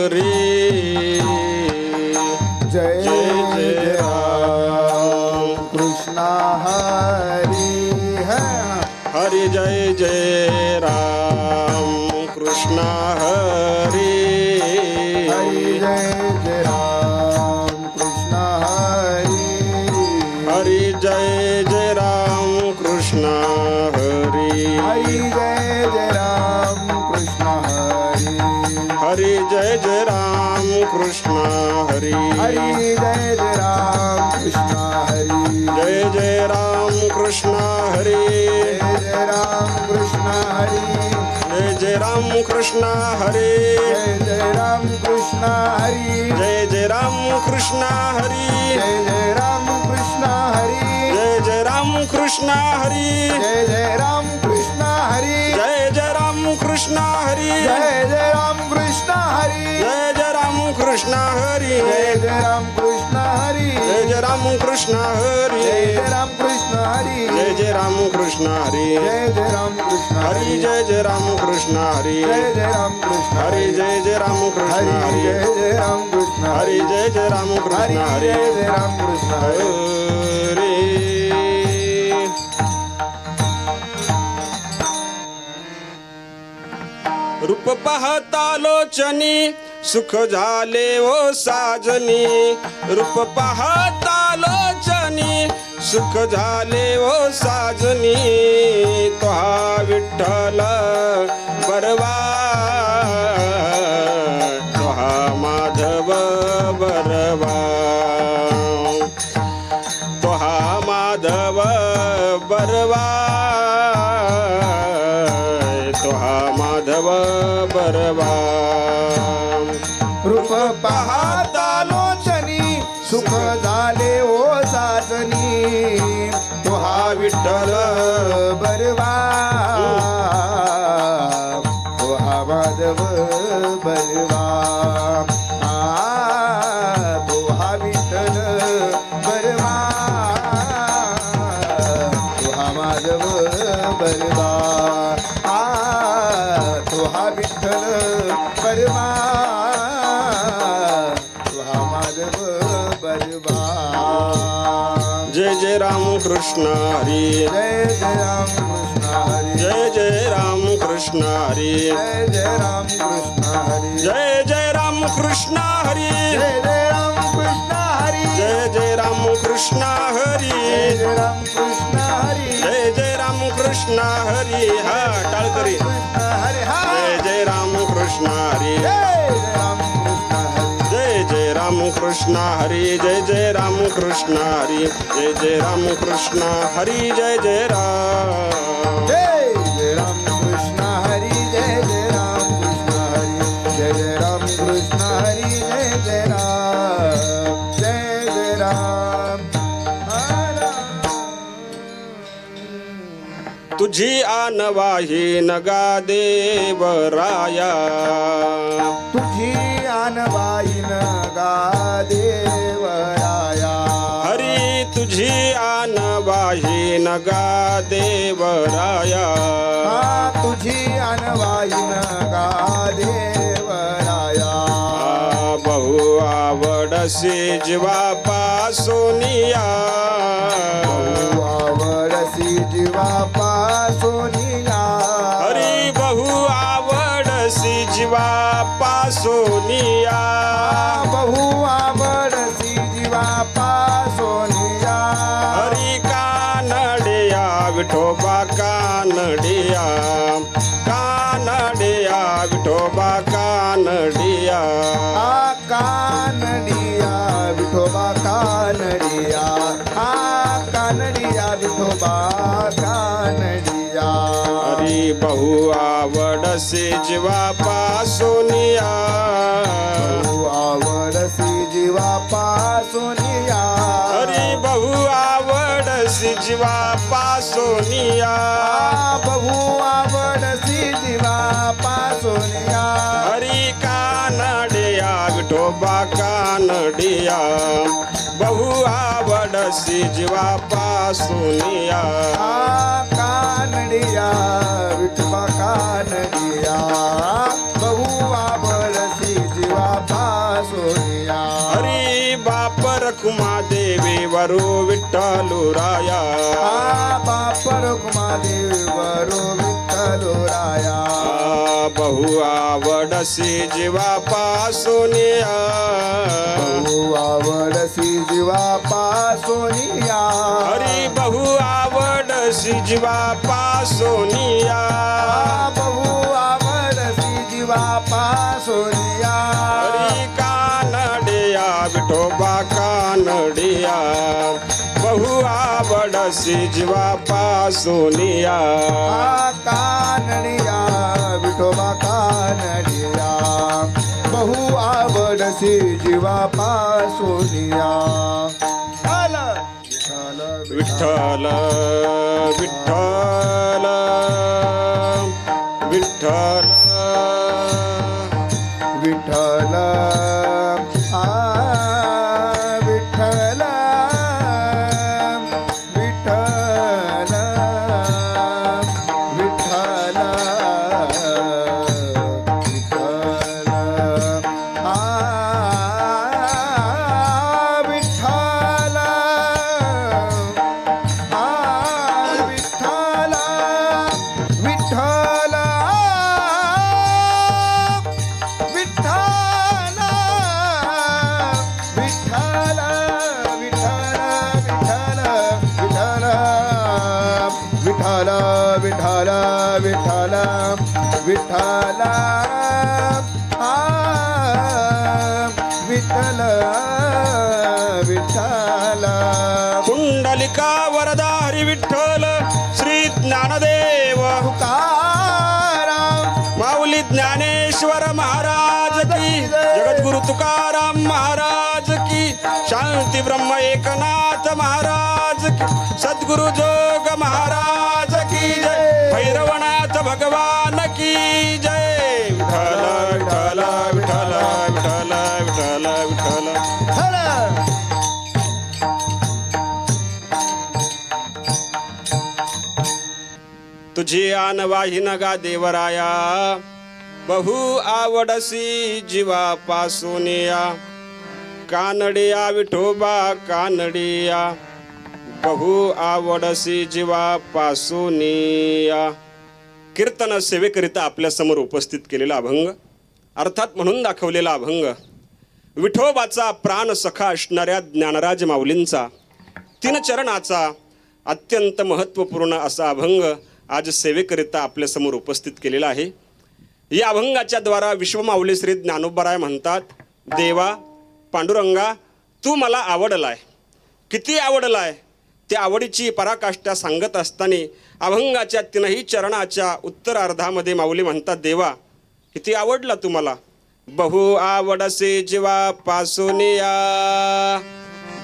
हरी जय जय राम कृष्ण हरी हरी जय जय राम कृष्ण हरी हरी जय राम कृष्ण हरी हरी जय जय राम कृष्ण हरी हरी जय राम कृष्ण हरी हरी जय जय राम कृष्ण हरी हरी जय राम कृष्ण हरी जय जय राम कृष्ण हरी जय राम कृष्ण हरी जय जय राम कृष्ण हरी जय राम कृष्ण हरी जय जय राम कृष्ण हरी जय राम कृष्ण हरी जय जय राम कृष्ण हरी जय राम कृष्ण हरी जय जय राम कृष्ण हरी जय राम कृष्ण हरी जय जय राम कृष्ण हरी जय राम कृष्ण हरी जय जय राम कृष्ण हरी जय राम कृष्ण हरी जय जय राम कृष्ण हरी जय राम कृष्ण हरी जय जय राम कृष्ण हरी जय राम कृष्ण हरी जय जय राम कृष्ण हरी हरी जय राम कृष्ण हरी जय जय राम कृष्ण हरी हरी जय राम कृष्ण हरी रूप पाहता लोचनी सुख झाले ओ साजनी रूप पाहता लोचनी सुख झाले ओ साजनी तो हा विठ्ठल बरवा तो हा माधव बरवा तो हा माधव बरवा तो हा माधव बरवा रूप पाहता लोचनी सुख झाले ओ साजनी तो हा विठ्ठल बरवा तो हा माधव बरवा तो हा विठ्ठल बरवा तो हा माधव बरवा तो हा विठ्ठल बरवा तो हा माधव बरवा जय जय राम कृष्ण हरी जय जय राम कृष्ण हरी जय जय राम कृष्ण हरी जय जय राम कृष्ण हरी जय जय राम कृष्ण हरी जय जय राम कृष्ण हरी जय जय राम कृष्ण हरी जय जय राम कृष्ण हरी जय जय राम कृष्ण हरी हा टाळकरी कृष्ण हरी हा जय जय राम कृष्ण हरी जय जय राम कृष्ण हरी जय जय राम कृष्ण हरी जय जय राम कृष्ण हरी जय जय राम कृष्ण हरी जय जय राम जय जय राम कृष्ण हरी जय जय राम कृष्ण हरी जय जय राम कृष्ण हरी जय जय राम जय जय राम तुझी आणवाही नगा देवराया तुझी आणवाईन गा देवराया हरी तुझी आणवाही नगा देवराया तुझी आणवाईन गा देवराया बहु आवडसी जीवा पासोनिया आवडसी जीवा पासोनिया हरी बहु आवडसी जीवा पासोनिया बहु आवडसी जीवा पासोनिया हरी कानडिया विठोबा कानडिया कानडिया विठोबा कानडिया कानडिया विठोबा कानडिया कानडिया विठोबा कानडिया हरी बहु आवडसी जीवा पासोनिया बहु आवडसी जीवा पासोनिया हरी बहु आवडसी जीवा पासोनिया बहु आवडसी जीवा पासोनिया हरी कानडिया विठोबा कानडिया बहु आवडसी जीवा पासोनिया कानडिया विठोबा कानडिया बहु आवडसी जीवा जीवा पासोनिया हरी बाप रखुमा देवी वरो विठ्ठलू राया बापर कुमादेव वरो विठ्ठलो राया बहु आवडसी जीवा पासोनिया बहु आवडसी जीवा पासोनिया हरी बहु आवडसी जीवा पासोनिया बहु आवडसी जीवा पासोनिया हरी कानडिया विठोबा कानडिया बहु आवडसी जीवा पासोनिया कानडिया विठोबा कानडिया बहु आवडसी जीवा पासोनिया विठ्ठल विठ्ठल विठ्ठल विठ्ठल विठ्ठल विठ्ठल विठ्ठल विठ्ठल विठ्ठल विठ्ठल विठ्ठल विठ्ठल कुंडलिका वरदा हरी विठ्ठल श्री ज्ञानदेव तुकाराम माऊली ज्ञानेश्वर महाराज की जगद्गुरु तुकाराम महाराज की शांती ब्रह्म एकनाथ महाराज की सद्गुरु जोग महाराज की जय भैरवनाथ भगवान की जय विठ्ठल विठ्ठल विठ्ठल विठ्ठल विठ्ठल विठ्ठल तुझी आन वाहिन गा देवराया बहु आवडसी जीवा पासोनिया कानडिया विठोबा कानडिया बहु आवडसी जीवा पासोनिया. कीर्तन सेवेकरिता आपल्या समोर उपस्थित केलेला अभंग अर्थात म्हणून दाखवलेला अभंग विठोबाचा प्राण सखा असणाऱ्या ज्ञानराज माऊलींचा तीन चरणाचा अत्यंत महत्त्वपूर्ण असा अभंग आज सेवेकरिता आपल्या समोर उपस्थित केलेला आहे. या अभंगाच्या द्वारा विश्वमाऊली श्री ज्ञानोबाराय म्हणतात, देवा पांडुरंगा तू मला आवडलाय. किती आवडलाय त्या आवडीची पराकाष्ठा सांगत असताना अभंगाच्या तीनही चरणाच्या उत्तरार्धामध्ये माऊली म्हणतात, देवा किती आवडला तुम्हाला. बहु आवडसे जीवा पासोनिया.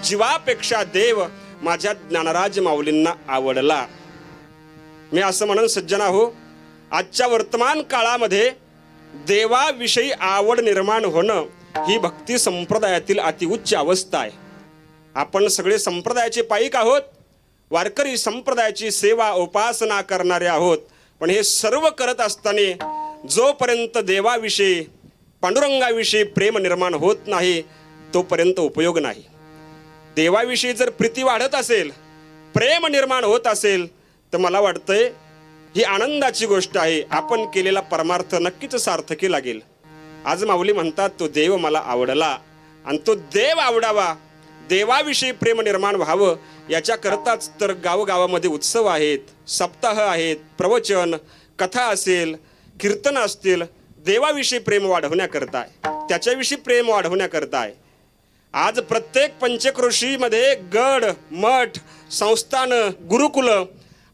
जीवापेक्षा देव माझ्या ज्ञानराज माऊलींना आवडला. मी असं म्हणून सज्जना हो, आजच्या वर्तमान काळामध्ये देवाविषयी आवड निर्माण होणं ही भक्ती संप्रदायातील अतिउच्च अवस्था आहे. आपण सगळे संप्रदायाचे पाईक आहोत, वारकरी संप्रदायाची सेवा उपासना करणारे आहोत. पण हे सर्व करत असताना जोपर्यंत देवाविषयी पांडुरंगाविषयी प्रेम निर्माण होत नाही तोपर्यंत उपयोग नाही. देवाविषयी जर प्रीती वाढत असेल, प्रेम निर्माण होत असेल तर मला वाटतंय ही आनंदाची गोष्ट आहे. आपण केलेला परमार्थ नक्कीच सार्थकी लागेल. आज माऊली म्हणतात, तो देव मला आवडला आणि तो देव आवडावा, देवाविषयी प्रेम निर्माण व्हावं याच्याकरताच तर गावगावामध्ये उत्सव आहेत, सप्ताह आहेत, प्रवचन कथा असेल, कीर्तन असतील, देवाविषयी प्रेम वाढवण्याकरता आहे, त्याच्याविषयी प्रेम वाढवण्याकरता आहे. आज प्रत्येक पंचक्रोशीमध्ये गड मठ संस्थान गुरुकुल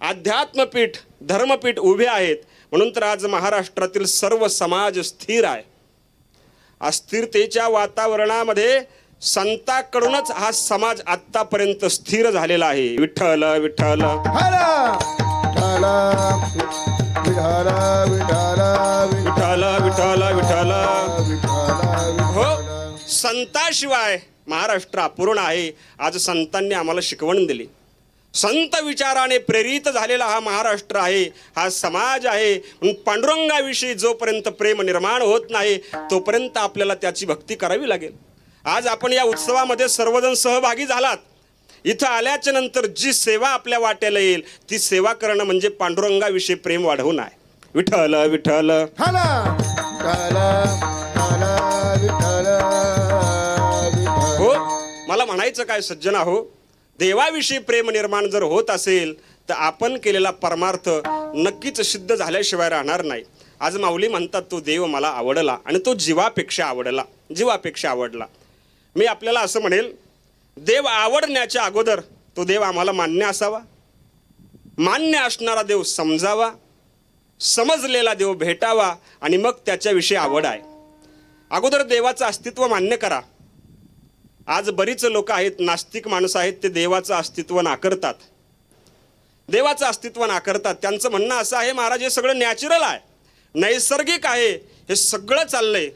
अध्यात्मपीठ धर्मपीठ उभे आहेत. म्हणून तर आज महाराष्ट्रातील सर्व समाज स्थिर आहे. अस्थिरतेच्या वातावरणामध्ये संतांकडूनच हा समाज आतापर्यंत स्थिर झालेला आहे. विठ्ठल विठ्ठल विठ्ठल विठ्ठल विठ्ठल. हो, संताशिवाय महाराष्ट्र अपूर्ण आहे. आज संतांनी आम्हाला शिकवण दिली. संत विचाराने प्रेरित झालेला हा महाराष्ट्र आहे, हा समाज आहे. म्हणून पांडुरंगाविषयी जोपर्यंत प्रेम निर्माण होत नाही तोपर्यंत आपल्याला त्याची भक्ती करावी लागेल. आज आपण या उत्सवामध्ये सर्वजण सहभागी झालात. इथं आल्याच्या नंतर जी सेवा आपल्या वाट्याला येईल ती सेवा करणं म्हणजे पांडुरंगाविषयी प्रेम वाढवून आहे. विठ्ठल विठ्ठल हला विठ्ठल विठ्ठल विठ्ठल. हो, मला म्हणायचं काय सज्जना हो, देवाविषयी प्रेम निर्माण जर होत असेल तर आपण केलेला परमार्थ नक्कीच सिद्ध झाल्याशिवाय राहणार नाही. आज माऊली म्हणतात तो देव मला आवडला आणि तो जीवापेक्षा आवडला, जीवापेक्षा आवडला. मी आपल्याला असं म्हणेल, देव आवडण्याच्या अगोदर तो देव आम्हाला मान्य असावा, मान्य असणारा देव समजावा, समजलेला देव भेटावा आणि मग त्याच्याविषयी आवड आहे. अगोदर देवाचं अस्तित्व मान्य करा. आज बरीच लोक आहेत, नास्तिक माणसं आहेत, ते देवाचं अस्तित्व नाकारतात, देवाचं अस्तित्व नाकारतात. त्यांचं म्हणणं असं आहे, महाराज हे सगळं नॅचरल आहे, नैसर्गिक आहे, हे सगळं चाललंय.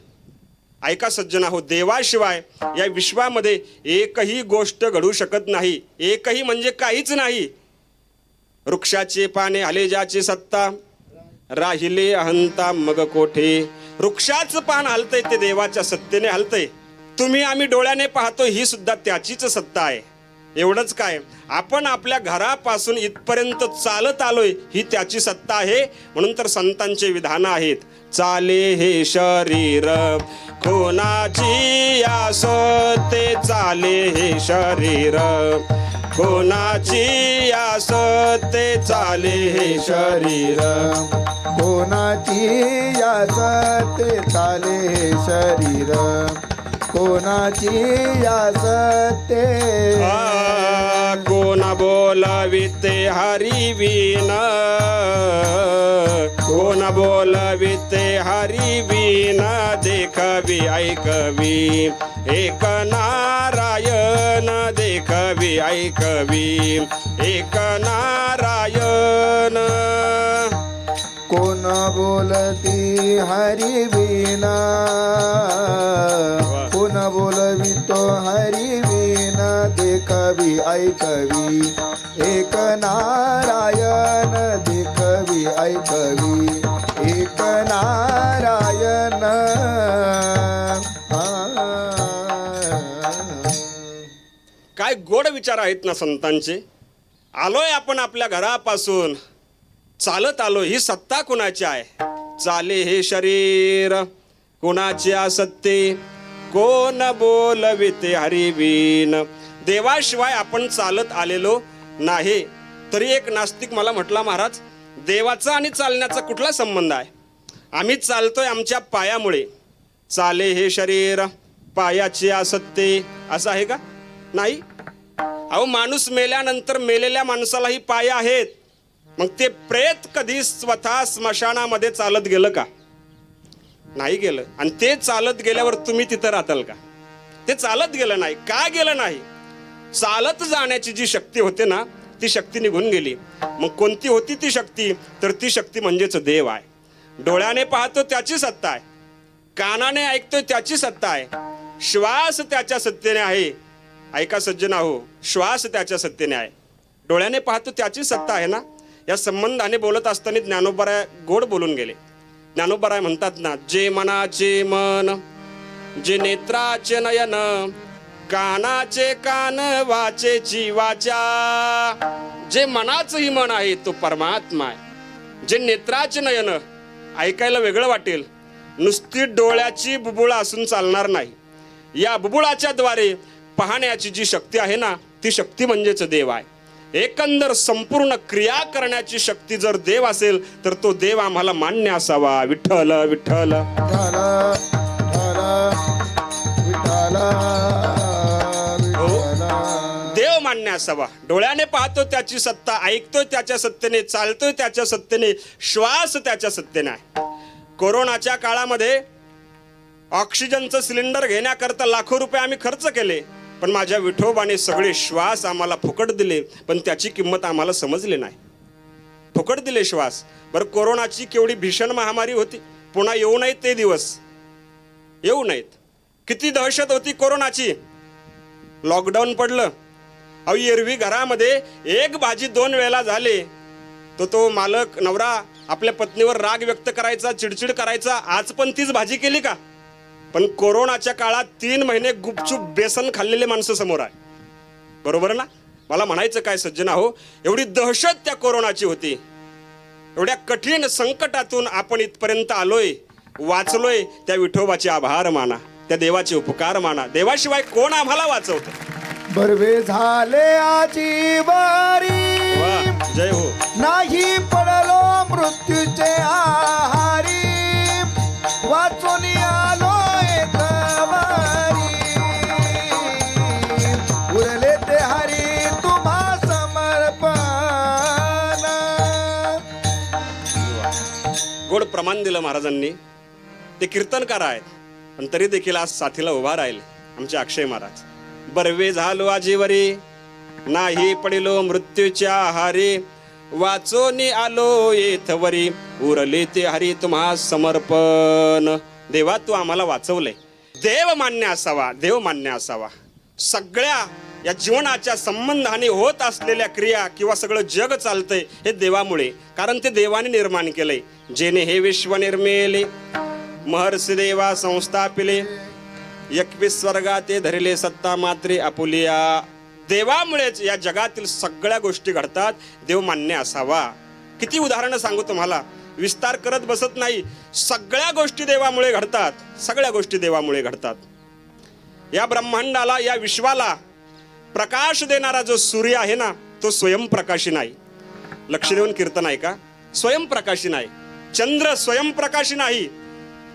ऐका सज्जना हो, देवाशिवाय या विश्वामध्ये एकही गोष्ट घडू शकत नाही. एकही म्हणजे काहीच नाही. वृक्षाचे पाने हले ज्याची सत्ता, राहिले अहंता मग कोठे. वृक्षाचं पान हलतंय ते देवाच्या सत्तेने हलतंय. तुम्ही आम्ही डोळ्याने पाहतो ही सुद्धा त्याचीच सत्ता आहे. एवढंच काय, आपण आपल्या घरापासून इथपर्यंत चालत आलोय ही त्याची सत्ता आहे. म्हणून तर संतांचे विधान आहेत, चाले हे शरीर कोणाची आसो ते चाले हे शरीर कोणाची आसो ते चाले हे शरीर. कोणाची यास ते चाले हे शरीर, कोणाची यास ते. कोण बोलविते हरिवीन, कोण बोलविते हरिवीन, देखवी ऐकवी एक नारायण, देखवी ऐकवी एक नारायण. कोण बोलती हरिवीणा, कोण बोलवितो हरिवीणा, देखवी ऐकवी एक नारायण, देखवी ऐकवी एक नारायण. काय गोड विचार आहेत ना संतांचे. आलोय आपण आपल्या घरापासून चालत आलो, ही सत्ता कुणाची आहे? चाले हे शरीर कुणाची असत्ते, कोण बोलविते हरिवीन. देवाशिवाय आपण चालत आलेलो नाही. तरी एक नास्तिक मला म्हटला, महाराज देवाचा आणि चालण्याचा कुठला संबंध आहे? आम्ही चालतोय आमच्या पायामुळे. चाले हे शरीर पायाची असत्ते असं आहे का? नाही. अहो, माणूस मेल्यानंतर मेलेल्या माणसालाही पाय आहेत. मग ते प्रेत कधी स्वतः स्मशानामध्ये चालत गेलं का? नाही गेलं. आणि ते चालत गेल्यावर तुम्ही तिथं राहताल का? ते चालत गेलं नाही. का गेलं नाही? चालत जाण्याची जी शक्ती होते ना ती शक्ती निघून गेली. मग कोणती होती ती शक्ती? तर ती शक्ती म्हणजेच देव आहे. डोळ्याने पाहतो त्याची सत्ता आहे, कानाने ऐकतोय त्याची सत्ता आहे, श्वास त्याच्या सत्तेने आहे. ऐका सज्जना हो, श्वास त्याच्या सत्तेने आहे, डोळ्याने पाहतो त्याची सत्ता आहे ना. या संबंधाने बोलत असताना ज्ञानोबराय गोड बोलून गेले. ज्ञानोबराय म्हणतात ना, जे मनाचे मन, जे नेत्राचे नयन, कानाचे कान, वाचेची वाचा. जे मनाचंही मन आहे तो परमात्मा आहे. जे नेत्राचे नयन, ऐकायला वेगळं वाटेल, नुसती डोळ्याची बुबुळ असून चालणार नाही. या बुबुळाच्या द्वारे पाहण्याची जी शक्ती आहे ना ती शक्ती म्हणजेच देव आहे. एकंदर संपूर्ण क्रिया करण्याची शक्ती जर देव असेल तर तो देव आम्हाला मान्य असावा. विठ्ठल विठ्ठल देव मान्य असावा. डोळ्याने पाहतो त्याची सत्ता, ऐकतोय त्याच्या सत्तेने, चालतोय त्याच्या सत्तेने, श्वास त्याच्या सत्तेने आहे. कोरोनाच्या काळामध्ये ऑक्सिजनचं सिलेंडर घेण्याकरता लाखो रुपये आम्ही खर्च केले, पण माझ्या विठोबाने सगळे श्वास आम्हाला फुकट दिले, पण त्याची किंमत आम्हाला समजली नाही. फुकट दिले श्वास. बरं, कोरोनाची केवढी भीषण महामारी होती. पुन्हा येऊ नयेत ते दिवस, येऊ नयेत. किती दहशत होती कोरोनाची. लॉकडाऊन पडलं, अहो एरवी घरामध्ये एक भाजी 2 वेळेला झाले तो मालक नवरा आपल्या पत्नीवर राग व्यक्त करायचा, चिडचिड करायचा. आज पण तीच भाजी केली का? पण कोरोनाच्या काळात 3 महिने गुपचूप बेसन खाल्लेले माणसं समोर आहे. बरोबर ना? मला म्हणायचं काय सज्जना हो, एवढी दहशत त्या कोरोनाची होती. एवढ्या कठीण संकटातून आपण इथपर्यंत आलोय, वाचलोय. त्या विठोबाचे आभार माना, त्या देवाचे उपकार माना. देवाशिवाय कोण आम्हाला वाचवतं? बर्वे झाले आजी वारी, वा, जय हो. नाही पडलो मृत्यूचे आहारी, वाचून आलो एकवारी, उरले ते हरी तुम्हा समर्पण. गोड प्रमाण दिलं महाराजांनी. ते कीर्तनकार आहेत पण तरी देखील आज साथीला उभा राहिले आमचे अक्षय महाराज. बर्वे झालो आजीवरी, नाही पडिलो मृत्यूच्या आहारी, वाचोनी आलो येथवरी, उरले ते हरी तुम्हा समर्पण. देवा तू आम्हाला वाचवलंय. देव मान्य असावा, देव मान्य असावा. सगळ्या या जीवनाच्या संबंधाने होत असलेल्या क्रिया किंवा सगळं जग चालतंय हे देवामुळे, कारण ते देवाने निर्माण केलंय. जेने हे विश्व निर्मेले, महर्षी देवा संस्थापिले, 21 स्वर्गाते धरिले सत्ता मात्रे आपुलिया. देवामुळेच या जगातील सगळ्या गोष्टी घडतात. देव मान्य असावा. किती उदाहरणं सांगू तुम्हाला, विस्तार करत बसत नाही. सगळ्या गोष्टी देवामुळे घडतात, सगळ्या गोष्टी देवामुळे घडतात. या ब्रह्मांडाला, या विश्वाला प्रकाश देणारा जो सूर्य आहे ना, तो स्वयंप्रकाशी नाही. लक्ष देऊन कीर्तन आहे का? स्वयंप्रकाशी नाही. चंद्र स्वयंप्रकाशी नाही.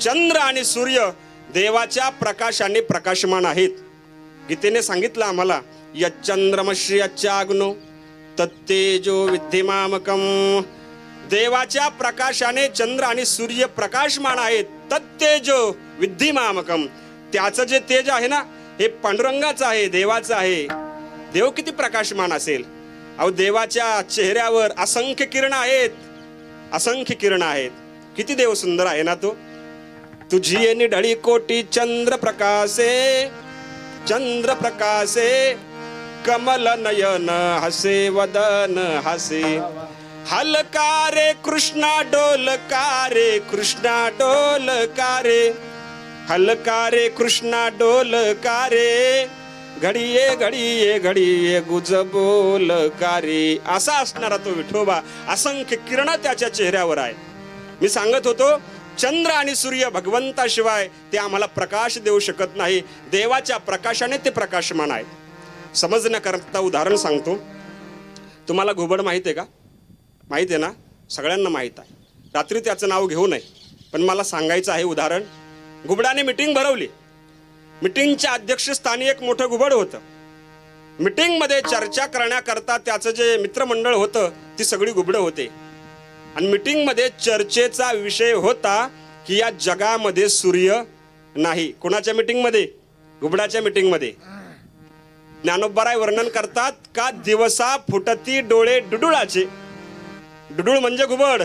चंद्र आणि सूर्य देवाच्या प्रकाशाने प्रकाशमान आहेत. गीतेने सांगितलं आम्हाला, यच्चंद्रमश्री यच्चाग्नो तत्तेजो विद्धिमामकम. देवाच्या प्रकाशाने चंद्र आणि सूर्य प्रकाशमान आहेत. तत्तेजो विद्धिमामकम. त्याचं जे तेज आहे ना, हे पांडुरंगाचं आहे, देवाचं आहे. देव किती प्रकाशमान असेल? अहो देवाच्या चेहऱ्यावर असंख्य किरण आहेत, असंख्य किरण आहेत. किती देव सुंदर आहे ना तो. तुझी ये निढळी कोटी चंद्र प्रकाशे, चंद्र प्रकाशे, कमल नयन हसे वदन हसे. हलका रे कृष्णा डोलका रे, कृष्णा डोलका रे, हलका रे कृष्णा डोलका रे, घडीये घडीये घडीये गुज बोलका रे. असा असणारा तो विठोबा. असंख्य किरण त्याच्या चेहऱ्यावर आहे. मी सांगत होतो, चंद्र आणि सूर्य भगवंताशिवाय ते आम्हाला प्रकाश देऊ शकत नाही. देवाच्या प्रकाशाने ते प्रकाशमान आहेत. समजण्याकरता उदाहरण सांगतो तुम्हाला. घुबड माहित आहे का? माहित आहे ना? सगळ्यांना माहित आहे. रात्री त्याचं नाव घेऊ नये, पण मला सांगायचं आहे उदाहरण. घुबडाने मिटिंग भरवली. मिटिंगच्या अध्यक्षस्थानी एक मोठं घुबड होतं. मिटिंगमध्ये चर्चा करण्याकरता त्याचं जे मित्रमंडळ होतं ती सगळी घुबडं होते. आणि मिटिंगमध्ये चर्चेचा विषय होता की या जगामध्ये सूर्य नाही. कोणाच्या मिटिंगमध्ये? घुबडाच्या मिटिंगमध्ये. ज्ञानोबराय वर्णन करतात का दिवसा फुटती डोळे डुडुळाचे. डुडुळ म्हणजे घुबड.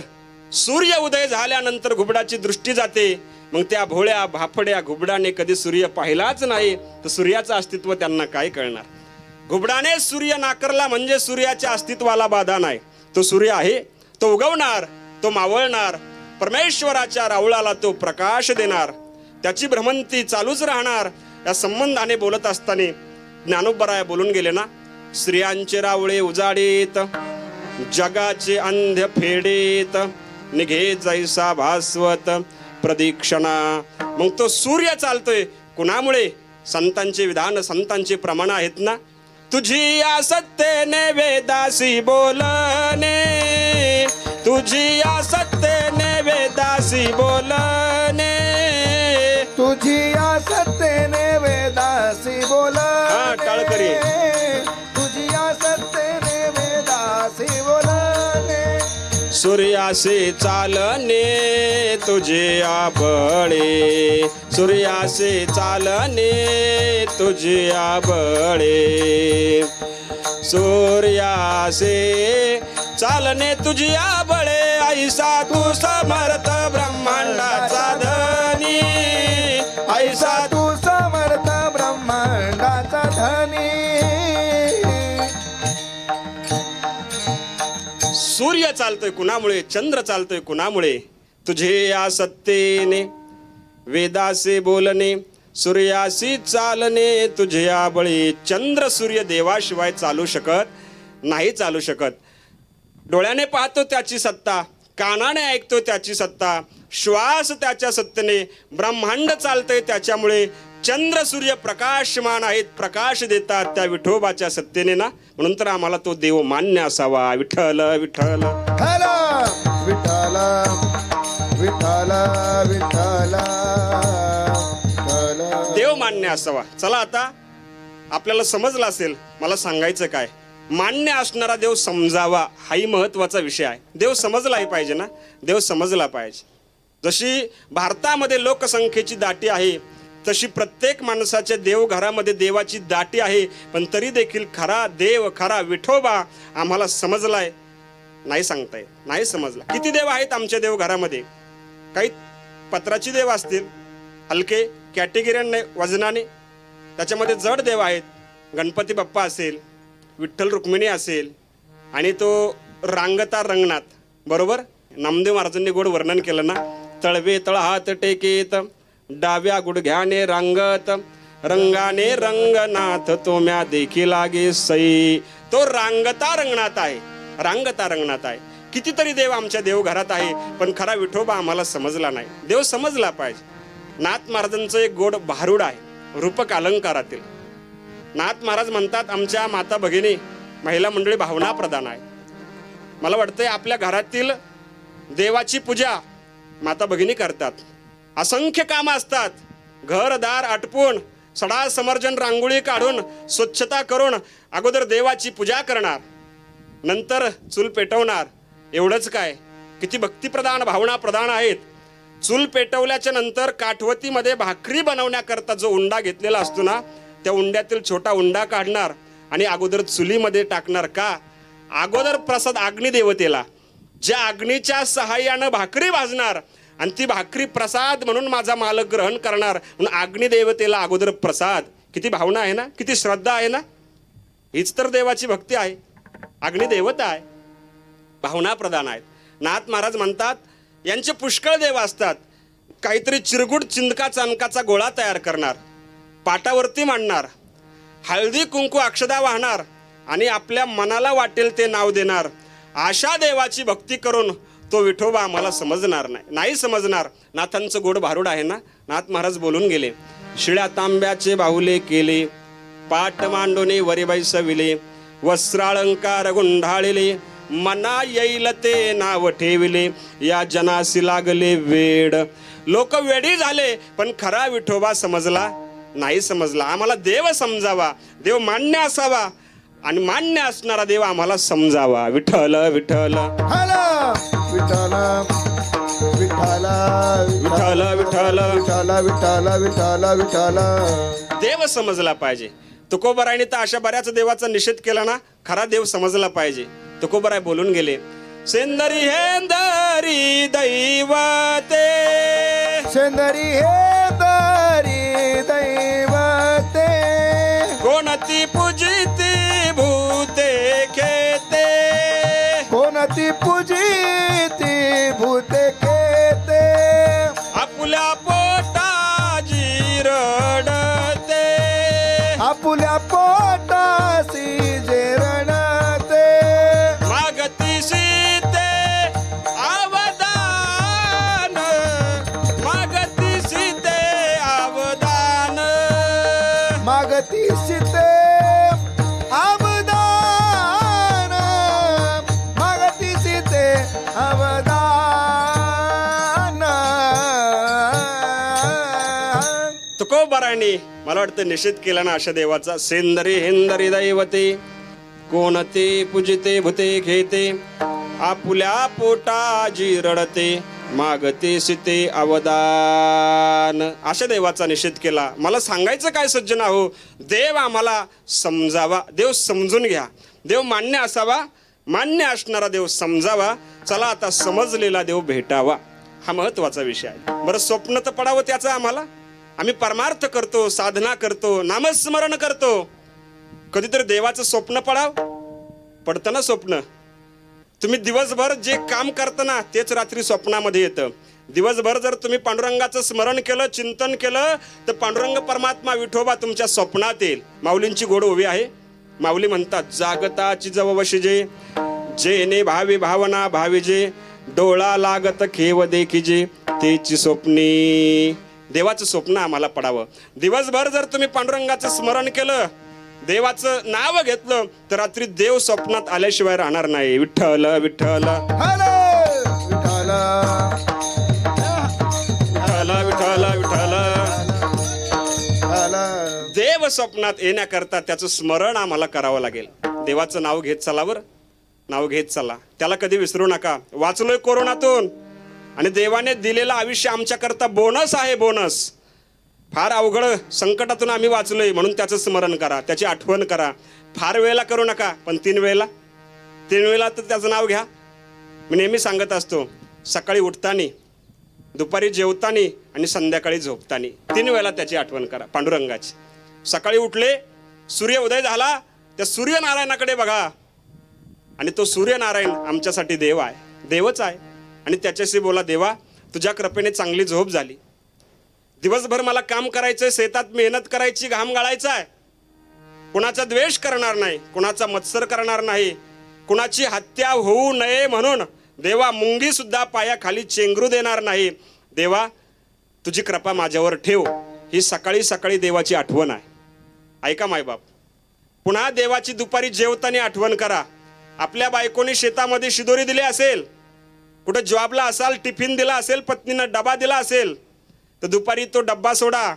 सूर्य उदय झाल्यानंतर घुबडाची दृष्टी जाते. मग त्या भोळ्या भाफड्या घुबडाने कधी सूर्य पाहिलाच नाही, तर सूर्याचं अस्तित्व त्यांना काय कळणार? घुबडाने सूर्य नाकारला म्हणजे सूर्याच्या अस्तित्वाला बाधा नाही. तो सूर्य आहे, तो उगवणार, तो मावळणार. परमेश्वराच्या रावळाला तो प्रकाश देणार. त्याची भ्रमंती चालूच राहणार. या संबंधाने बोलत असताना ज्ञानोबराय बोलून गेले ना, स्त्रियांचे रावळे उजाडीत, जगाचे अंध्य फेडीत, निघे जैसा भास्वत प्रदीक्षणा. मग तो सूर्य चालतोय कुणामुळे? संतांचे विधान, संतांचे प्रमाण आहेत ना. तुझी या सत्तेने वेदासी बोलणे, तुझी या सत्तेने वेदासी बोलणे, तुझी या सत्तेने वेदासी बोलणे, टाळकरी. तुझी या सत्तेने वेदासी बोलणे, सूर्यासे चालणे तुझे आबळे, सूर्यासे चालणे तुझे आबळे, सूर्यासे चालणे तुझी आबळे. ऐसा तू समर्थ ब्रह्मांडाचा धनी, ऐसा तू समर्थ ब्रह्मांडाचा धनी. चालतोय कुणामुळे, चंद्र चालतोय कुणामुळे. तुझे या सत्तेने वेदासे बोलणे, सूर्यासी चालणे, तुझे या बळी. चंद्र सूर्य देवाशिवाय चालू शकत नाही, चालू शकत. डोळ्याने पाहतो त्याची सत्ता, कानाने ऐकतो त्याची सत्ता, श्वास त्याच्या सत्तेने, ब्रह्मांड चालतंय त्याच्यामुळे. चंद्र सूर्य प्रकाशमान आहेत, प्रकाश देतात त्या विठोबाच्या सत्तेने ना. म्हणून तर आम्हाला तो देव मान्य असावा. विठ्ठल विठ्ठल हॅलो विठ्ठल विठ्ठल विठ्ठल देव मान्य असावा. चला आता आपल्याला समजलं असेल मला सांगायचं काय. मान्य असणारा देव समजावा हाही महत्वाचा विषय आहे. देव समजलाही पाहिजे ना, देव समजला पाहिजे. जशी भारतामध्ये लोकसंख्येची दाटी आहे तशी प्रत्येक माणसाच्या देवघरामध्ये देवाची दाटी आहे. पण तरी देखील खरा देव, खरा विठोबा आम्हाला समजलाय नाही सांगता येत, नाही समजला. किती देव आहेत आमच्या देवघरामध्ये. काही पत्राची देव असतील, हलके कॅटेगरीने वजनाने. त्याच्यामध्ये जड देव आहेत. गणपती बाप्पा असेल, विठ्ठल रुक्मिणी असेल, आणि तो रांगता रंगनाथ. बरोबर नामदेव महाराजांनी गोड वर्णन केलं ना. तळवे तळ हात टेकेत, डाव्या गुडघ्याने रांगत, रंगाने रंगनाथ तो म्या देखी लागे सई. तो रांगता रंगनाथ आहे, रांगता रंगनाथ आहे. कितीतरी देव आमच्या देवघरात आहे, पण खरा विठोबा आम्हाला समजला नाही. देव समजला पाहिजे. नाथ महाराजांचं एक गोड भारूड आहे रूपक अलंकारातील. नाथ महाराज म्हणतात, आमच्या माता भगिनी महिला मंडळी भावना प्रधान आहे. मला वाटतंय आपल्या घरातील देवाची पूजा माता भगिनी करतात. असंख्य कामं असतात. घरदार आटपून, सडा समर्जन रांगोळी काढून, स्वच्छता करून अगोदर देवाची पूजा करणार, नंतर चूल पेटवणार. एवढंच काय, किती भक्तिप्रधान भावना प्रधान आहेत. चूल पेटवल्याच्या नंतर काठवतीमध्ये भाकरी बनवण्याकरता जो उंडा घेतलेला असतो ना, त्या उंड्यातील छोटा उंडा काढणार आणि अगोदर चुलीमध्ये टाकणार. का? अगोदर प्रसाद अग्निदेवतेला, ज्या अग्नीच्या सहाय्यानं भाकरी भाजणार आणि ती भाकरी प्रसाद म्हणून माझा मालक ग्रहण करणार. म्हणून अग्निदेवतेला अगोदर प्रसाद. किती भावना आहे ना, किती श्रद्धा आहे ना. हीच तर देवाची भक्ती आहे. अग्निदेवता आहे, भावना प्रधान आहेत. नाथ महाराज म्हणतात, यांचे पुष्कळ देव असतात. काहीतरी चिरगुड चिंदका चानकाचा गोळा तयार करणार, पाटावरती मांडणार, हळदी कुंकू अक्षदा वाहणार आणि आपल्या मनाला वाटेल ते नाव देणार. अशा देवाची भक्ती करून तो विठोबा आम्हाला समजणार नाही, नाही समजणार. नाथांचं गोड भारूड आहे ना. नाथ महाराज बोलून गेले, शिळ्या तांब्याचे बाहुले केले, पाट मांडोने वरी बैसविले, वस्त्रालंकार गुंढाळिले, मना येईल ते नाव ठेविले, या जनासी लागले वेड. लोक वेडी झाले, पण खरा विठोबा समजला नाही, समजला. आम्हाला देव समजावा, देव मान्य असावा, आणि मान्य असणारा देव आम्हाला समजावा. विठ्ठल विठ्ठल हॅलो विठ्ठल विठ्ठल विठ्ठल विठ्ठल विठ्ठल विठ्ठल विठ्ठल विठ्ठल. देव समजला पाहिजे. तुकोबरायने तर अशा बऱ्याच देवाचा निषेध केला ना. खरा देव समजला पाहिजे. तुकोबराय बोलून गेले, सेंदरी हेंदरी दैवते, सेंदरी हेंदरी दैवते, कोणती पूजिती भूते खेते, कोणती पूजिती भूते खेते, आपुल्या पोटाजी रडते, आपुल्या पोटासी जे रडते, मागती सीते अवदान, मागती सीते अवदान, मागती सीते अवदान, मागती सीते अवदान. तुकोबारायने मला वाटतं निषेध केला ना अशा देवाचा. सेंदरी हेंदरी दैवते, कोणते पूजिते भूते घेते, आपुल्या पोटाजी रडते, मागते सीते अवदान. अशा देवाचा निषेध केला. मला सांगायचं काय सज्जना हो, देव आम्हाला समजावा, देव समजून घ्या. देव मान्य असावा, मान्य असणारा देव समजावा. चला आता समजलेला देव भेटावा, हा महत्वाचा विषय आहे. बरं, स्वप्न तर पडावं त्याचं आम्हाला. आम्ही परमार्थ करतो, साधना करतो, नामस्मरण करतो. कधीतरी देवाचं स्वप्न पडाव, पडतं ना स्वप्न. तुम्ही दिवसभर जे काम करताना तेच रात्री स्वप्नामध्ये येतं. दिवसभर जर तुम्ही पांडुरंगाचं स्मरण केलं, चिंतन केलं, तर पांडुरंग परमात्मा विठोबा तुमच्या स्वप्नात येईल. माऊलींची गोड ओवी आहे. माऊली म्हणतात, जागताची जव वशिजे, जेने भावी भावना भाविजे, डोळा लागत खेव देखिजे, तेची स्वप्नी. देवाचं स्वप्न आम्हाला पडावं. दिवसभर जर तुम्ही पांडुरंगाचं स्मरण केलं, देवाचं नाव घेतलं, तर रात्री देव स्वप्नात आल्याशिवाय राहणार नाही. विठ्ठल विठ्ठल हॅलो विठ्ठल, विठ्ठल विठ्ठल विठ्ठल. हॅलो. देव स्वप्नात येण्याकरता त्याचं स्मरण आम्हाला करावं लागेल. देवाचं नाव घेत चला, बरं नाव घेत चला, त्याला कधी विसरू नका. वाचलोय कोरोनातून, आणि देवाने दिलेलं आयुष्य आमच्याकरता बोनस आहे, बोनस. फार अवघड संकटातून आम्ही वाचलोय, म्हणून त्याचं स्मरण करा, त्याची आठवण करा. फार वेळेला करू नका, पण 3 वेळेला तर त्याचं नाव घ्या. मी नेहमी सांगत असतो, सकाळी उठतानी, दुपारी जेवतानी आणि संध्याकाळी झोपतानी 3 वेळेला त्याची आठवण करा, पांडुरंगाची. सकाळी उठले, सूर्य उदय झाला, त्या सूर्यनारायणाकडे बघा, आणि तो सूर्यनारायण आमच्यासाठी देव आहे, देवच आहे. आणि त्याच्याशी बोला, देवा तुझ्या कृपेने चांगली झोप झाली. दिवसभर मला काम करायचंय, शेतात मेहनत करायची, घाम गाळायचा आहे. कुणाचा द्वेष करणार नाही, कुणाचा मत्सर करणार नाही, कुणाची हत्या होऊ नये म्हणून देवा मुंगी सुद्धा पायाखाली चेंगरू देणार नाही. देवा तुझी कृपा माझ्यावर ठेव. ही सकाळी सकाळी देवाची आठवण आहे. ऐका मायबाप, पुन्हा देवाची दुपारी जेवताना आठवण करा. आपल्या बायकोने शेतामध्ये शिदोरी दिली असेल, कुठं जॉबला असाल, टिफिन दिला असेल, पत्नीनं डबा दिला असेल, तर दुपारी तो डब्बा सोडा,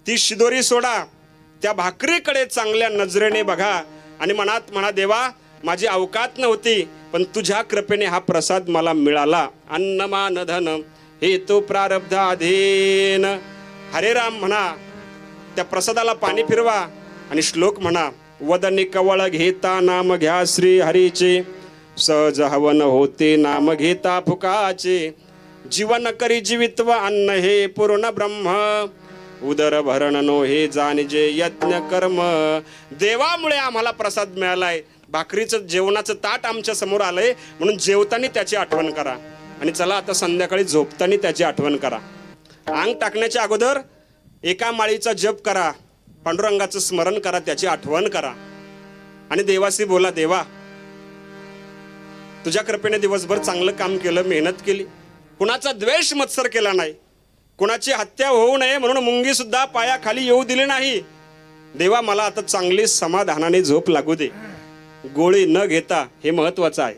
ती शिदोरी सोडा, त्या भाकरीकडे चांगल्या नजरेने बघा आणि मनात म्हणा, देवा माझी अवकात नव्हती, पण तुझ्या कृपेने हा प्रसाद मला मिळाला. अन्नमान धन हे तो प्रारब्ध अधीन. हरे राम म्हणा, त्या प्रसादाला पाणी फिरवा आणि श्लोक म्हणा, वदनी कवळ घेता नाम घ्या श्री हरीचे, सहज हवन होते नाम घेता फुकाचे, जीवन करी जीवित्व अन्न हे पूर्ण ब्रह्म, उदर भरण नो हे जाणजे यज्ञ कर्म. देवामुळे आम्हाला प्रसाद मिळालाय, भाकरीचं जेवणाचं ताट आमच्या समोर आलंय, म्हणून जेवताना त्याची आठवण करा. आणि चला आता संध्याकाळी झोपताना त्याची आठवण करा. अंग टाकण्याच्या अगोदर एका माळीचा जप करा, पांडुरंगाचं स्मरण करा, त्याची आठवण करा आणि देवाशी बोला, देवा तुझ्या कृपेने दिवसभर चांगलं काम केलं, मेहनत केली, कुणाचा द्वेष मत्सर केला नाही, कुणाची हत्या होऊ नये म्हणून मुंगी सुद्धा पायाखाली येऊ दिली नाही. देवा मला आता चांगली समाधानाने झोप लागू दे, गोळी न घेता, हे महत्वाचं आहे.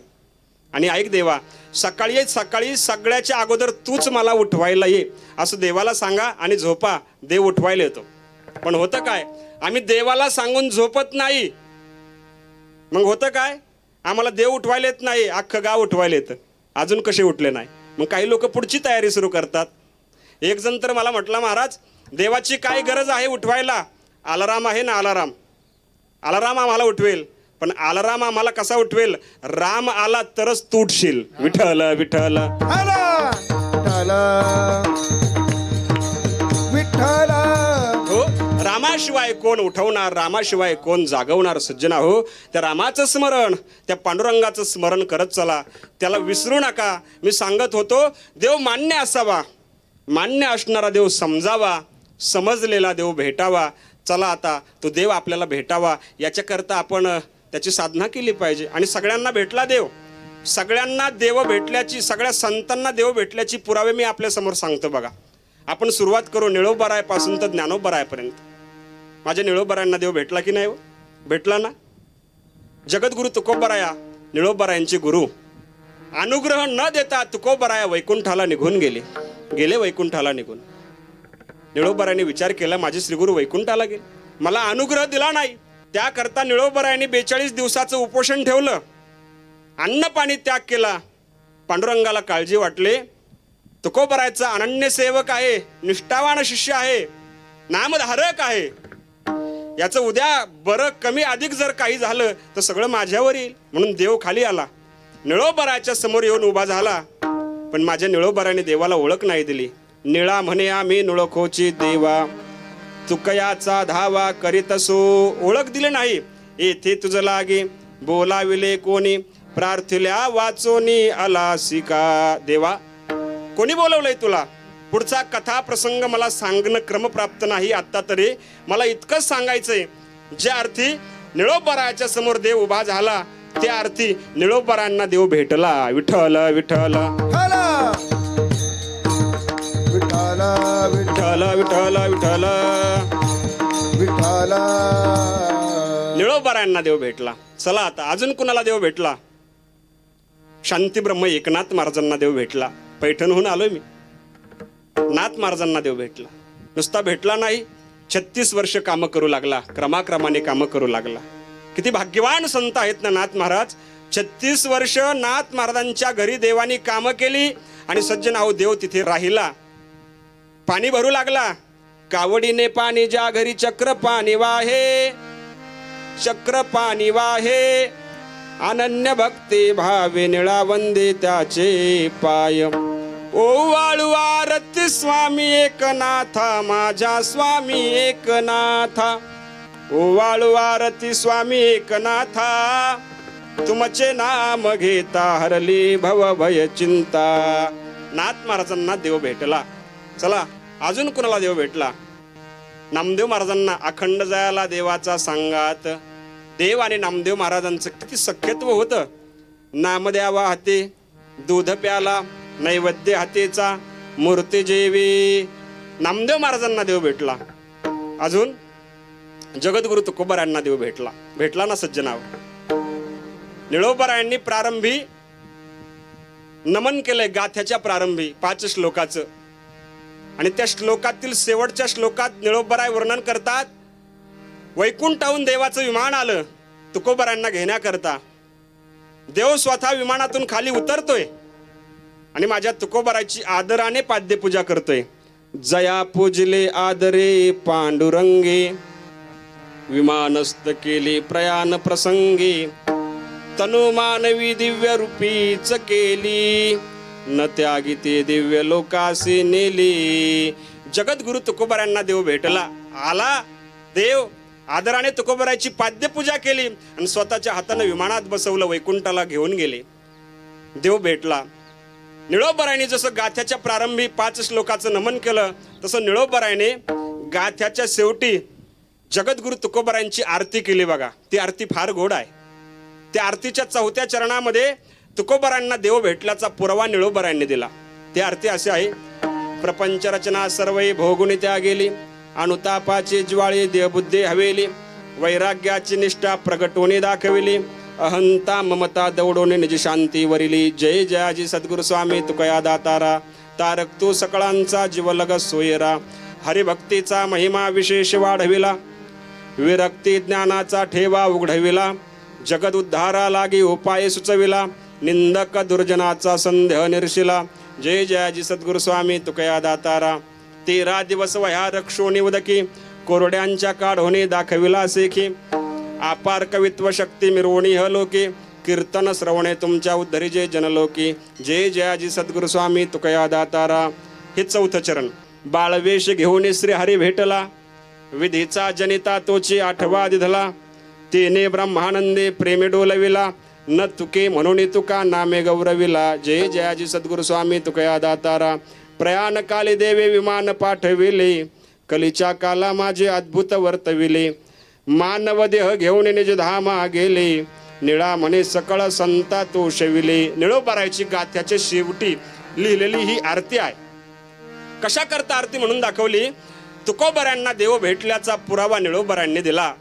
आणि ऐक देवा, सकाळी सगळ्याच्या अगोदर तूच मला उठवायला ये, असं देवाला सांगा आणि झोपा. देव उठवायला येतो. पण होतं काय, आम्ही देवाला सांगून झोपत नाही. मग होतं काय, आम्हाला देव उठवायला येत नाही, अख्खं गाव उठवायला येतं. अजून कसे उठले नाही. मग काही लोक पुढची तयारी सुरू करतात. एक जण तर मला म्हटला, महाराज देवाची काय गरज आहे उठवायला, अलाराम आहे ना, अलाराम आम्हाला उठवेल. पण अलाराम आम्हाला कसा उठवेल, राम आला तरच तू उठशील. विठ्ठल विठ्ठल विठ्ठल. हो, रामाशिवाय कोण उठवणार, रामाशिवाय कोण जागवणार. सज्जना हो, त्या रामाचं स्मरण, त्या पांडुरंगाचं स्मरण करत चला, त्याला विसरू नका. मी सांगत होतो, देव मान्य असावा, मान्य असणारा देव समजावा, समजलेला देव भेटावा. चला आता तो देव आपल्याला भेटावा, याच्याकरता आपण त्याची साधना केली पाहिजे. आणि सगळ्यांना भेटला देव, सगळ्यांना देव भेटल्याची, सगळ्या संतांना देव भेटल्याची पुरावे मी आपल्यासमोर सांगतो. बघा, आपण सुरुवात करू निळोबारायापासून तर ज्ञानोबारायापर्यंत. माझ्या निळोबारायांना देव भेटला की नाही हो? भेटला ना. जगद्गुरु तुकोबाराया, निळोबारायांचे गुरु, अनुग्रह न देता तुकोबाराया वैकुंठाला निघून गेले वैकुंठाला निघून. निळोबारायांनी विचार केला, माझे श्रीगुरु वैकुंठाला गेले, मला अनुग्रह दिला नाही. त्याकरता निळोबारायांनी 42 दिवसाचं उपोषण ठेवलं, अन्न पाणी त्याग केला. पांडुरंगाला काळजी वाटले, तुकोबारायचा अनन्य सेवक आहे, निष्ठावान शिष्य आहे, नामधारक आहे, याचं उद्या बरं कमी अधिक जर काही झालं तर सगळं माझ्यावर येईल. म्हणून देव खाली आला, निळोबाराच्या समोर येऊन उभा झाला. पण माझ्या निळोबाराने देवाला ओळख नाही दिली. निळा म्हणे आम्ही निळखोची देवा, तुकयाचा धावा करीत असो. ओळख दिली नाही. येथे तुझ लागे बोलाविले कोणी, प्रार्थिल्या वाचोनी आलासिका. देवा, कोणी बोलवलंय तुला? पुढचा कथा प्रसंग मला सांगणं क्रमप्राप्त नाही आता, तरी मला इतकंच सांगायचंय, ज्या अर्थी निळोबराच्या समोर देव उभा झाला त्या अर्थी निळोबरांना देव भेटला. विठ्ठल विठ्ठल विठ्ठल विठ्ठल विठ्ठल विठ्ठल विठ्ठल. निळोबरांना देव भेटला. चला आता अजून कुणाला देव भेटला? शांतीब्रह्म एकनाथ महाराजांना देव भेटला. पैठणहून आलोय मी. नाथ महाराजांना देव भेटला. नुसता भेटला नाही, 36 वर्ष कामं करू लागला, क्रमाक्रमाने कामं करू लागला. किती भाग्यवान संत आहेत ना नाथ महाराज. 36 वर्ष नाथ महाराजांच्या घरी देवानी कामं केली आणि सज्जन आहो देव तिथे राहिला. पाणी भरू लागला. कावडीने पाणी ज्या घरी चक्र पाणी वाहे, चक्र पाणी वाहे, अनन्य भक्ती भावे निळा वंदे त्याचे पाय. ओवाळू आरती स्वामी एकनाथा, माझ्या स्वामी एकनाथा. ओवाळू आरती स्वामी एकनाथा, तुमचे नाम घेता हरली भव भय चिंता. नाथ महाराजांना देव भेटला. चला अजून कुणाला देव भेटला? नामदेव महाराजांना अखंड जायला देवाचा सांगात. देव आणि नामदेव महाराजांचं किती सख्यत्व होतं. नामद्यावा हाते दूध प्याला, नैवेद्य हातेचा मूर्ती जेवी. नामदेव महाराजांना देव भेटला. अजून जगद्गुरु तुकोबारायांना देव भेटला. भेटला ना सज्जनाव? निळोबारायांनी प्रारंभी नमन केलंय गाथ्याच्या प्रारंभी 5 श्लोकाचं, आणि त्या श्लोकातील शेवटच्या श्लोकात निळोबाराय वर्णन करतात, वैकुंठाहून देवाचं विमान आलं तुकोबारायांना घेण्याकरता. देव स्वतः विमानातून खाली उतरतोय आणि माझ्या तुकोबाराची आदराने पाद्यपूजा करतोय. जया पूजले आदरे पांडुरंगे, विमानस्थ केले प्रयाण प्रसंगी. तनु मानवी दिव्य रूपीच केली, न त्यागी ते दिव्य लोकासी नेली. जगद्गुरु तुकोबारायांना देव भेटला. आला देव, आदराने तुकोबाराची पाद्यपूजा केली आणि स्वतःच्या हाताने विमानात बसवलं, वैकुंठाला घेऊन गेले. देव भेटला. निळोबारायने जसं गाथ्याच्या प्रारंभी 5 श्लोकाचं नमन केलं, तसं निळोबारायने गाथ्याच्या शेवटी जगद्गुरु तुकोबारायांची आरती केली. बघा, ती आरती फार गोड आहे. त्या आरतीच्या 4थ्या चरणामध्ये तुकोबारायांना देव भेटल्याचा पुरावा निळोबारायांनी दिला. ती आरती अशी आहे: प्रपंच रचना सर्वै भोगुनी त्या गेली, अनुतापाची ज्वाळी देहबुद्धी हवेली, वैराग्याची निष्ठा प्रगटोनी दाखविली, अहंता ममता दौडोने निज शांती वरिली. जय जयाजी सद्गुरु स्वामी तुकया दातारा, तारक तू सकळांचा जीवलग सोयरा. हरिभक्तीचा महिमा विशेष वाढविला, विरक्ती ज्ञानाचा ठेवा उघडविला. जगद उद्धारा लागी उपाय सुचविला, निंदक दुर्जनाचा संदेह निर्शिला. जय जयाजी सद्गुरु स्वामी तुकया दातारा. 13 दिवस वह्या रक्षोनी उदकी, कोरड्यांच्या काढोनी दाखविला सेखी. अपार कवित्व शक्ती मिरवणी हलोकी, कीर्तन श्रवणे तुमच्या उद्धरी जय जनलोकी. जय जयाजी सद्गुरु स्वामी तुकया दातारा. हे 4थं चरण. बाळवेश घेऊन श्री हरी भेटला, विधीचा जनिता तोची 8वा दिधला. तेने ब्रह्मानंदे प्रेमे डोलविला, न तुके म्हणून तुका नामे गौरविला. जय जयाजी सद्गुरु स्वामी तुकया दातारा. प्रयाण काली देवे विमान पाठविले, कलीच्या काला माझे अद्भुत वर्तविले. मानव देह घेऊन निज धामा गेले, निळा म्हणे सकळ संता तोषविले. निळोबारायची गाथ्याच्या शेवटी लिहिलेली ही आरती आहे. कशा करता आरती म्हणून दाखवली? तुकोबारायांना देव भेटल्याचा पुरावा निळोबारायांनी दिला.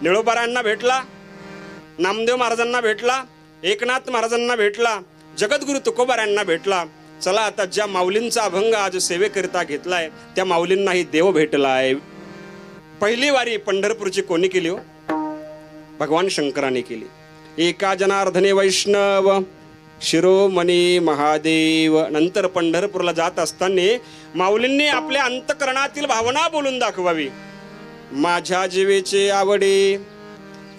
निळोबारायांना भेटला, नामदेव महाराजांना भेटला, एकनाथ महाराजांना भेटला, जगद्गुरु तुकोबारायांना भेटला. चला आता ज्या माऊलींचा अभंग आज सेवेकरिता घेतलाय त्या माऊलींनाही देव भेटलाय. पहिली वारी पंढरपूरची कोणी केली हो? भगवान शंकराने केली. एका जनार्दने वैष्णव, शिरोमणी महादेव. नंतर पंढरपूरला जात असताना माऊलींनी आपल्या अंतकरणातील भावना बोलून दाखवावी. माझ्या जीवेचे आवडे,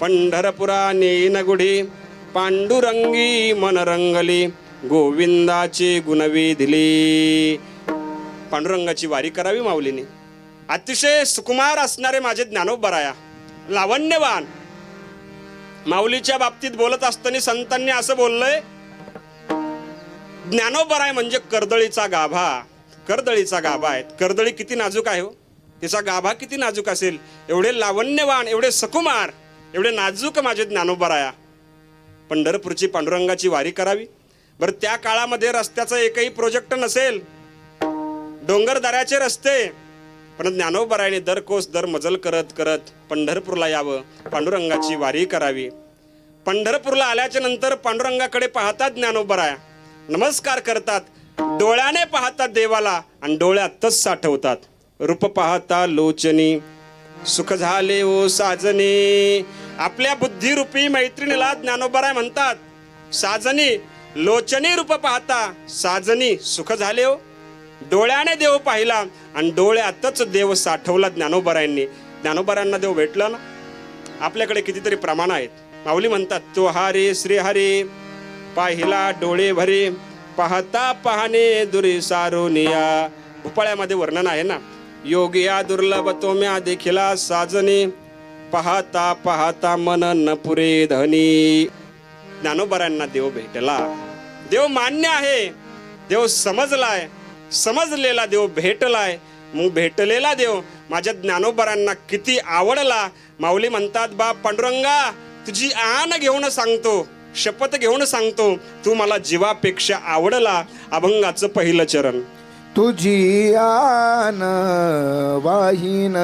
पंढरपुरा नेईन गुढी, पांडुरंगी मन रंगली, गोविंदाचे गुणविधिली. पांडुरंगाची वारी करावी माऊलीने. अतिशय सुकुमार असणारे माझे ज्ञानोबाराया, लावण्यवान, माऊलीच्या बाबतीत बोलत असताना संतांनी असं बोललंय, ज्ञानोबराय म्हणजे कर्दळीचा गाभा. कर्दळीचा गाभा आहे. कर्दळी किती नाजूक आहे हो, तिचा गाभा किती नाजूक असेल. एवढे लावण्यवान, एवढे सकुमार, एवढे नाजूक माझे ज्ञानोबराया. पंढरपूरची पांडुरंगाची वारी करावी. बरं, त्या काळामध्ये रस्त्याचा एकही प्रोजेक्ट नसेल, डोंगरदऱ्याचे रस्ते, पण ज्ञानोबरायाने दर कोस दर मजल करत करत पंढरपूरला यावं, पांडुरंगाची वारी करावी. पंढरपूरला आल्याच्या नंतर पांडुरंगाकडे पाहतात ज्ञानोबराया, नमस्कार करतात, डोळ्याने पाहतात देवाला आणि डोळ्यातच साठवतात. रूप पाहता लोचनी सुख झाले ओ साजनी. आपल्या बुद्धिरूपी मैत्रिणीला ज्ञानोबराय म्हणतात, साजनी लोचनी रूप पाहता साजनी सुख झाले हो. डोळ्याने देव पाहिला आणि डोळ्यातच देव साठवला ज्ञानोबरायांनी. ज्ञानोबरायांना देव भेटला ना. आपल्याकडे कितीतरी प्रमाण आहेत. माऊली म्हणतात, तो हारे श्री हरे पाहिला डोळे भरे, पाहता पाहणे दुरी सारोनिया. भूपाळ्यामध्ये वर्णन आहे ना, योगिया दुर्लभ तो म्या देखिला साजनी, पाहता पाहता मन न पुरे धनी. ज्ञानोबरायांना देव भेटला. देव मान्य आहे, देव समजलाय, समजलेला देव भेटलाय. मग भेटलेला देव माझ्या ज्ञानोबरायांना किती आवडला. माऊली म्हणतात, बा पांडुरंगा तुझी आन घेऊन सांगतो, शपथ घेऊन सांगतो, तू मला जीवापेक्षा आवडला. अभंगाचं पहिलं चरण. तुझी आन वाहीन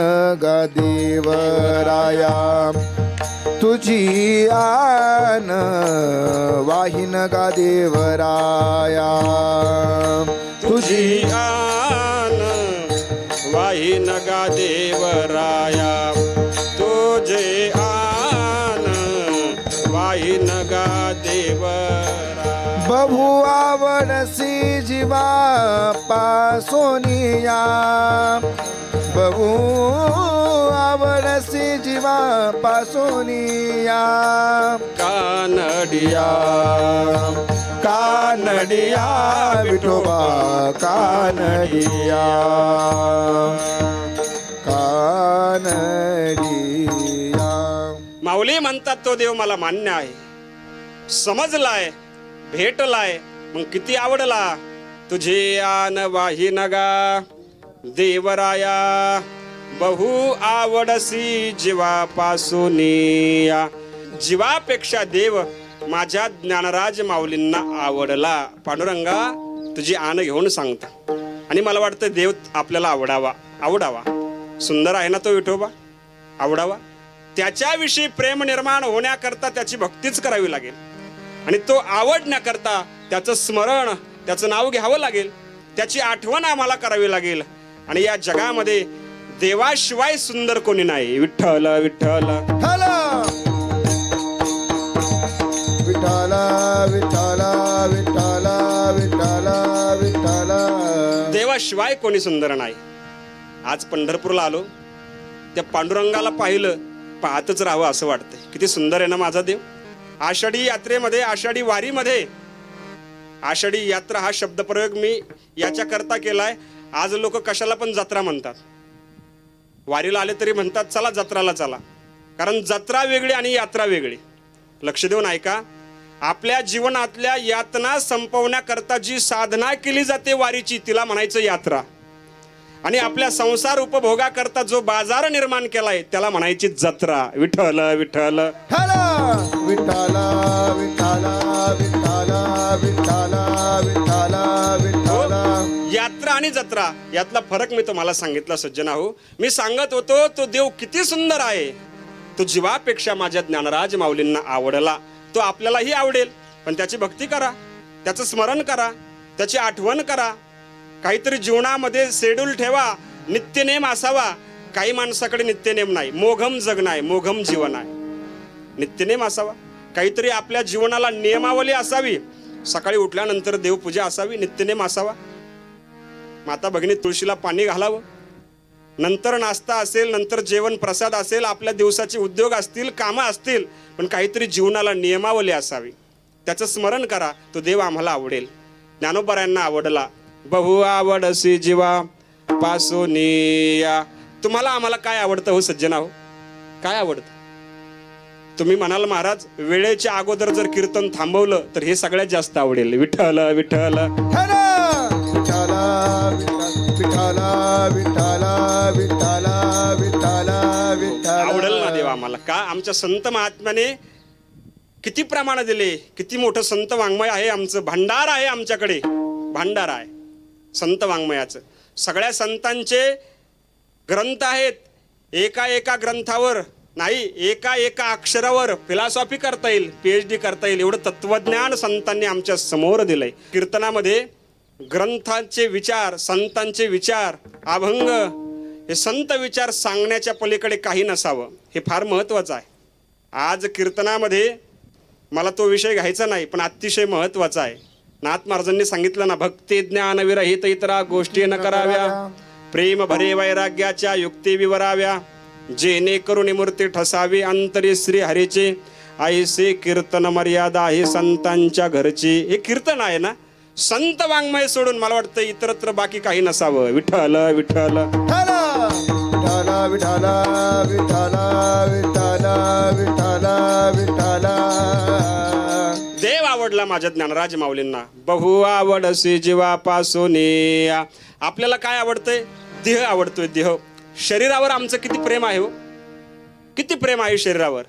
गा देवराया, तुझी आन वाहीन गा देवराया, तुझी आन वाहीन गा देवराया, तुझे आन वाहीन गा देवराया. बहु आवडसी जीवा पासोनिया, बहु आवडसी जीवा पासोनिया. कानडिया कानडिया विठोबा कानडिया, कानडिया. माऊली म्हणतात, तो देव मला मान्य आहे, समजलाय, भेटलाय, मग किती आवडला. तुझे आन वाहीन गा देवराया, बहु आवडसी जीवापासूनिया. जीवापेक्षा देव माझ्या ज्ञानराज माऊलींना आवडला. पांडुरंगा तुझी आन घेऊन सांगतो. आणि मला वाटतं देव आपल्याला आवडावा. सुंदर आहे ना तो विठोबा, आवडावा. त्याच्याविषयी प्रेम निर्माण होण्याकरता त्याची भक्तीच करावी लागेल. आणि तो आवडण्याकरता त्याचं स्मरण, त्याचं नाव घ्यावं लागेल, त्याची आठवण आम्हाला करावी लागेल. आणि या जगामध्ये देवाशिवाय सुंदर कोणी नाही. विठ्ठल विठ्ठल विठ्ठल विठ्ठल विठ्ठल विठ्ठल विठ्ठल. देवाशिवाय कोणी सुंदर नाही. आज पंढरपूरला आलो, त्या पांडुरंगाला पाहिलं, पाहतच राहावं असं वाटतंय. किती सुंदर आहे ना माझा देव. आषाढी यात्रेमध्ये, आषाढी वारीमध्ये, आषाढी यात्रा हा शब्दप्रयोग मी याच्याकरता केलाय. आज लोक कशाला पण जत्रा म्हणतात. वारीला आले तरी म्हणतात चला जत्राला चला, कारण जत्रा वेगळी आणि यात्रा वेगळी. लक्ष देऊन ऐका. आपल्या जीवनातल्या यातना संपवण्याकरता जी साधना केली जाते वारीची, तिला म्हणायचं यात्रा. आणि आपल्या संसार उपभोगाकरता जो बाजार निर्माण केलाय त्याला म्हणायची जत्रा. विठ्ठल विठ्ठल विठ्ठल विठ्ठल विठ्ठल विठ्ठल विठ्ठल विठ्ठल. यात्रा आणि जत्रा यातला फरक मी तुम्हाला सांगितला सज्जना हो. मी सांगत होतो तो देव किती सुंदर आहे, तो जीवापेक्षा माझ्या ज्ञानराज माऊलींना आवडला. तो आपल्यालाही आवडेल, पण त्याची भक्ती करा, त्याचं स्मरण करा, त्याची आठवण करा. काहीतरी जीवनामध्ये शेड्यूल ठेवा, नित्यनेम असावा. काही माणसाकडे नित्यनेम नाही, मोघम जग नाही, मोघम जीवन आहे. नित्यनेम असावा, काहीतरी आपल्या जीवनाला नियमावली असावी. सकाळी उठल्यानंतर देवपूजा असावी, नित्यनेम असावा. माता भगिनी तुळशीला पाणी घालावं, नंतर नाश्ता असेल, नंतर जेवण प्रसाद असेल, आपल्या दिवसाचे उद्योग असतील, कामं असतील, पण काहीतरी जीवनाला नियमावली असावी. त्याचं स्मरण करा, तो देव आम्हाला आवडेल. ज्ञानोबरायांना आवडला. बहु आवडसी जीवा पासोनिया. तुम्हाला आम्हाला काय आवडतं हो सज्जना हो? काय आवडतं? तुम्ही म्हणाल महाराज वेळेच्या अगोदर जर कीर्तन थांबवलं तर हे सगळ्यात जास्त आवडेल. विठ्ठल विठ्ठल विठ्ठल विठ्ठल विठ्ठल विठ्ठल विठ्ठल विठ्ठल आवडेल ना देव आम्हाला. का आमच्या संत महात्म्याने किती प्रमाण दिले, किती मोठं संत वाङ्मय आहे आमचं, भांडार आहे आमच्याकडे, भांडार आहे संत वाङ्मयाचं. सगळ्या संतांचे ग्रंथ आहेत. एका एका ग्रंथावर नाही, एका एका अक्षरावर फिलॉसॉफी करता येईल, PhD करता येईल एवढं तत्वज्ञान संतांनी आमच्या समोर दिलंय. कीर्तनामध्ये ग्रंथांचे विचार, संतांचे विचार, अभंग, हे संत विचार सांगण्याच्या पलीकडे काही नसावं, हे फार महत्त्वाचं आहे. आज कीर्तनामध्ये मला तो विषय घ्यायचा नाही, पण अतिशय महत्त्वाचा आहे. नाथ महाराजांनी सांगितलं ना, भक्ती ज्ञान विरहित इतरा गोष्टी न कराव्या, प्रेम भरे वैराग्याच्या युक्ती विवराव्या, जेणे करून मूर्ती ठसावी अंतरी श्री हरीचे, ऐसे कीर्तन मर्यादा हे संतांच्या घरची. हे कीर्तन आहे ना, संत वाङ्मय सोडून मला वाटतं इतरत्र बाकी काही नसावं. विठ्ठल विठ्ठल विठ्ठल विठ्ठल विठ्ठल विठ्ठल विठ्ठल विठ्ठल. देव आवडला माझ्या ज्ञानराज माऊलींना. बहु आवडसी जीवापासून. आपल्याला काय आवडतंय? देह आवडतोय. देह, शरीरावर आमचं किती प्रेम आहे हो, किती प्रेम आहे शरीरावर.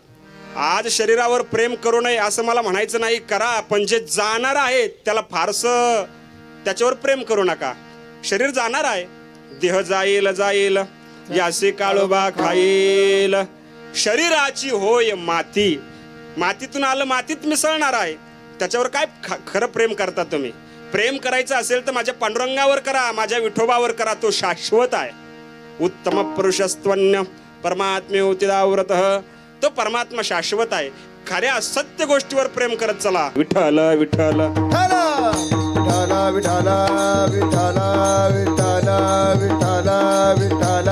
आज शरीरावर प्रेम करू नये असं मला म्हणायचं नाही, करा, पण जे जाणार आहे त्याला फारसं त्याच्यावर प्रेम करू नका. शरीर जाणार आहे, देह जाईल जाईल, यासी काळोबा खाईल. शरीराची होय माती, मातीतून आलं मातीत मिसळणार आहे. त्याच्यावर काय खरं प्रेम करता तुम्ही? प्रेम करायचं असेल तर माझ्या पांडुरंगावर करा, माझ्या विठोबावर करा, तो शाश्वत आहे. उत्तम पुरुषस्त्वन्य परमात्म्योतिदाव्रत, तो परमात्मा शाश्वत आहे. खऱ्या सत्य गोष्टीवर प्रेम करत चला. विठ्ठल विठ्ठल विठ्ठल विठ्ठल विठ्ठल विठ्ठल विठ्ठल विठ्ठल.